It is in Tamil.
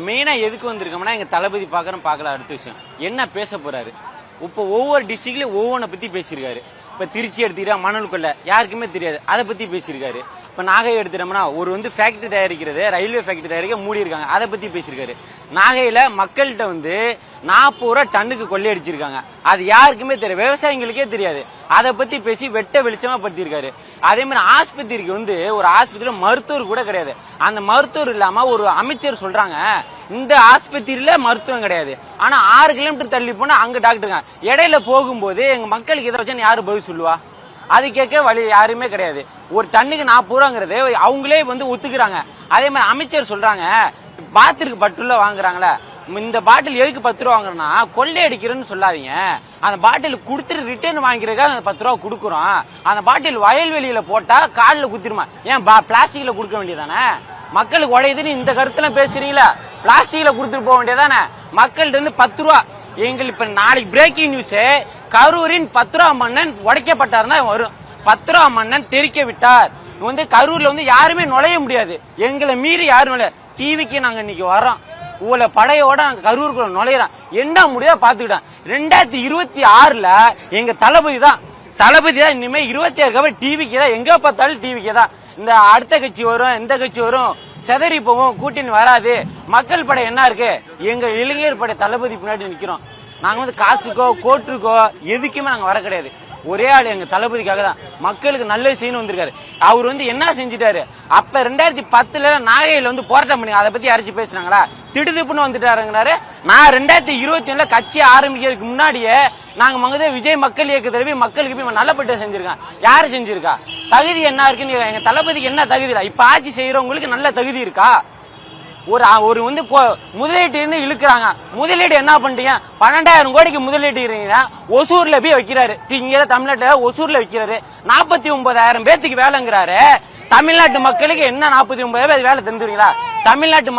மெயினா எதுக்கு வந்திருக்கோம்னா எங்க தளபதி பார்க்கல அடுத்த விஷயம் என்ன பேச போறாரு. இப்போ ஒவ்வொரு டிஸ்ட்ரிக்ட்லயும் ஒவ்வொன்றை பத்தி பேசியிருக்காரு. இப்ப திருச்சி எடுத்துக்கிட்டா மணல் கொள்ள யாருக்குமே தெரியாது, அதை பத்தி பேசியிருக்காரு. இப்ப நாகை எடுத்துட்டோம்னா ஒரு ஃபேக்டரி தயாரிக்கிறது, ரயில்வே ஃபேக்டரி தயாரிக்க மூடி இருக்காங்க, அதை பத்தி பேசியிருக்காரு. நாகையில மக்கள்கிட்ட 40 ரூபா டன்னுக்கு கொள்ளையடிச்சிருக்காங்க, அது யாருக்குமே தெரியாது, விவசாயிகளுக்கே தெரியாது. அதை பத்தி பேசி வெட்ட வெளிச்சமா படுத்திருக்காரு. அதே மாதிரி ஆஸ்பத்திரிக்கு ஒரு ஆஸ்பத்திரியில மருத்துவர் கூட கிடையாது. அந்த மருத்துவர் இல்லாம ஒரு அமைச்சர் சொல்றாங்க இந்த ஆஸ்பத்திரியில மருத்துவம் கிடையாது, ஆனா 6 கிலோமீட்டர் தள்ளி போனா அங்க டாக்டருங்க. இடையில போகும்போது எங்க மக்களுக்கு இதை வச்சு யாரு பதில் சொல்லுவா? அது கேட்க வழி யாருமே கிடையாது. ஒரு டன்னுக்கு 40 ரூபாங்கிறது அவங்களே ஒத்துக்கிறாங்க. அதே மாதிரி அமைச்சர் சொல்றாங்க பாத்திருக்கு பட்டுல வாங்குறாங்களே, இந்த பாட்டில் எதுக்கு 10 ரூபா வாங்குறோம்னா கொள்ளை அடிக்கிறேன்னு சொல்லாதீங்க. அந்த பாட்டில் கொடுத்துட்டு ரிட்டர்ன் வாங்கிறதுக்காக அந்த 10 ரூபா கொடுக்குறோம். அந்த பாட்டில் வயல்வெளியில போட்டா காலில் குத்திருமா, ஏன் பிளாஸ்டிக்ல கொடுக்க வேண்டியதானே? மக்களுக்கு உடையுதுன்னு இந்த கருத்துல பேசுறீங்களா? பிளாஸ்டிக்ல கொடுத்துட்டு போக வேண்டியதானே? மக்கள்கிட்ட இருந்து 10 ரூபா எங்களுக்கு இப்ப நாளைக்கு பிரேக்கிங் நியூஸ், கரூரின் 10 ரூபா மன்னன் உடைக்கப்பட்டார் தான் வரும். 10 ரூபா மன்னன் தெரிக்க விட்டார். கரூர்ல யாருமே நுழைய முடியாது, எங்களை மீறி யாரும் நுழைய. டிவிக்கு நாங்க இன்னைக்கு வரோம், உங்களை படையோட நாங்க கரூருக்குள்ள நுழையிறோம், என்ன முடியா பாத்துக்கிட்டோம். 2026ல எங்க தளபதி தான் இனிமே 26 டிவிக்கு தான், எங்க பார்த்தாலும் டிவிக்கு தான். இந்த அடுத்த கட்சி வரும், இந்த கட்சி வரும், செதறி போவோம், கூட்டின்னு வராது. மக்கள் படை என்ன இருக்கு, எங்க இளைஞர் படை தளபதி பின்னாடி நிக்கிறோம். நாங்க காசுக்கோ கோட்டுக்கோ எதுக்குமே நாங்க வர கிடையாது. ஒரே ஆள் எங்க தளபதிக்காக தான், மக்களுக்கு நல்லது செய்யணும் வந்திருக்காரு. அவர் என்ன செஞ்சுட்டாரு? அப்ப 2010ல நாகையில போராட்டம் பண்ணி அதை பத்தி அரைச்சு பேசுறாங்களா? திடுதிப்புன்னு வந்துட்டாருங்கிறாரு. நான் 2021ல கட்சி ஆரம்பிக்கிறதுக்கு முன்னாடியே நாங்க விஜய் மக்கள் இயக்க தலைவி மக்களுக்கு போய் நல்லபட்ட செஞ்சிருக்கேன். யாரு செஞ்சிருக்கா? தகுதி என்ன இருக்குன்னு எங்க தளபதிக்கு என்ன தகுதி? இப்ப ஆட்சி செய்யறவங்களுக்கு நல்ல தகுதி இருக்கா? ஒரு முதலீட்டு இழுக்கிறாங்க. முதலீடு என்ன பண்றீங்க? 12,000 கோடிக்கு முதலீட்டு ஒசூர்ல போய் வைக்கிறாரு. இங்க தமிழ்நாட்டுல ஒசூர்ல வைக்கிறாரு. 49,000 பேத்துக்கு வேலைங்கிறாரு. தமிழ்நாட்டு மக்களுக்கு என்ன 49,000 வேலை தந்துருவீங்களா? தமிழ்நாட்டு